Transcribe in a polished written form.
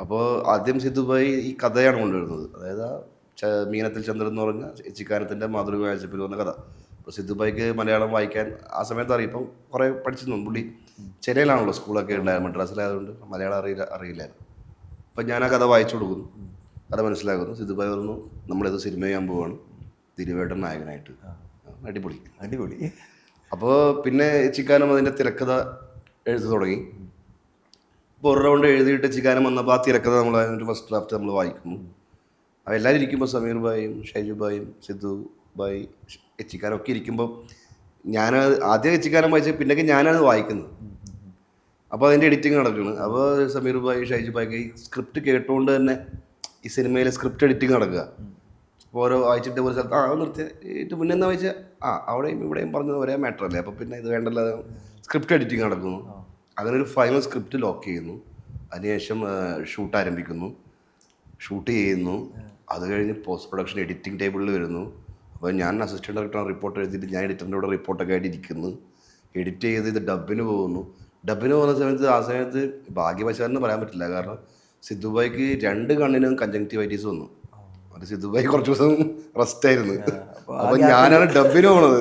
അപ്പോൾ ആദ്യം സിദ്ധുഭായി ഈ കഥയാണ് കൊണ്ടുവരുന്നത്. അതായത് മീനത്തിൽ ചന്ദ്രൻ എന്ന് പറഞ്ഞ ചിക്കാനത്തിൻ്റെ മാതൃക വായിച്ചപ്പോൾ വന്ന കഥ. അപ്പോൾ സിദ്ധുഭായിക്ക് മലയാളം വായിക്കാൻ ആ സമയത്ത് അറിയാം. ഇപ്പം കുറേ പഠിച്ചിരുന്നു. പുള്ളി ചെന്നൈയിലാണല്ലോ സ്കൂളൊക്കെ ഉണ്ടായത്, മദ്രാസിലായതുകൊണ്ട് മലയാളം അറിയില്ലായിരുന്നു. അപ്പം ഞാൻ ആ കഥ വായിച്ചു കൊടുക്കുന്നു, കഥ മനസ്സിലാക്കുന്നു. സിദ്ധുഭായി പറഞ്ഞു നമ്മളിത് സിനിമ ചെയ്യാൻ പോവാണ്, ദിലീപേട്ടൻ നായകനായിട്ട്. അടിപൊളി അടിപൊളി. അപ്പോൾ പിന്നെ ചിക്കാനം അതിൻ്റെ തിരക്കഥ എഴുതി തുടങ്ങി. ഇപ്പോൾ ഒരു റൗണ്ട് എഴുതിയിട്ട് ചിക്കാനം വന്നപ്പോൾ ആ തിരക്കഥ നമ്മൾ അതിൻ്റെ ഫസ്റ്റ് ഡ്രാഫ്റ്റ് നമ്മൾ വായിക്കുന്നു. അപ്പോൾ എല്ലാവരും ഇരിക്കുമ്പോൾ സമീർ ഭായും ഷൈജു ഭായും സിദ്ധു ഭായി ചിക്കാനൊക്കെ ഇരിക്കുമ്പോൾ ഞാൻ ആദ്യം ചിക്കാനം വായിച്ച പിന്നൊക്കെ ഞാനത് വായിക്കുന്നത്. അപ്പോൾ അതിൻ്റെ എഡിറ്റിങ് നടക്കുന്നു. അപ്പോൾ സമീർ ഭായി ഷൈജു ഭായിക്ക് ഈ സ്ക്രിപ്റ്റ് കേട്ടുകൊണ്ട് തന്നെ ഈ സിനിമയിലെ സ്ക്രിപ്റ്റ് എഡിറ്റിങ് നടക്കുക. അപ്പോൾ ഓരോ വായിച്ചിട്ട് ഒരു സ്ഥലത്ത് നിർത്തിയിട്ട് മുന്നേ എന്താ വായിച്ചാൽ അവിടെയും ഇവിടെയും പറഞ്ഞത് ഒരേ മാറ്റർ അല്ലേ, അപ്പോൾ പിന്നെ ഇത് വേണ്ടല്ലോ. സ്ക്രിപ്റ്റ് എഡിറ്റിങ് നടക്കുന്നു. അങ്ങനെ ഒരു ഫൈനൽ സ്ക്രിപ്റ്റ് ലോക്ക് ചെയ്യുന്നു. അതിനുശേഷം ഷൂട്ട് ആരംഭിക്കുന്നു, ഷൂട്ട് ചെയ്യുന്നു. അത് കഴിഞ്ഞ് പോസ്റ്റ് പ്രൊഡക്ഷൻ എഡിറ്റിംഗ് ടേബിളിൽ വരുന്നു. അപ്പോൾ ഞാൻ അസിസ്റ്റൻറ്റ് ഡയറക്ടർ റിപ്പോർട്ട് എഴുതിയിട്ട് ഞാൻ എഡിറ്ററിൻ്റെ കൂടെ റിപ്പോർട്ടൊക്കെ ആയിട്ട് ഇരിക്കുന്നു. എഡിറ്റ് ചെയ്ത് ഇത് ഡബിന് പോകുന്നു. ഡബിന് പോകുന്ന സമയത്ത് ആ സമയത്ത് ഭാഗ്യവശാലെന്ന് പറയാൻ പറ്റില്ല, കാരണം സിദ്ധുഭായിക്ക് 2 കണ്ണിനും കൺജങ്ക്റ്റിവൈറ്റീസ് വന്നു. അത് സിദ്ധുഭായി കുറച്ച് ദിവസം റെസ്റ്റ് ആയിരുന്നു. അപ്പോൾ ഞാനാണ് ഡബിന് പോണത്.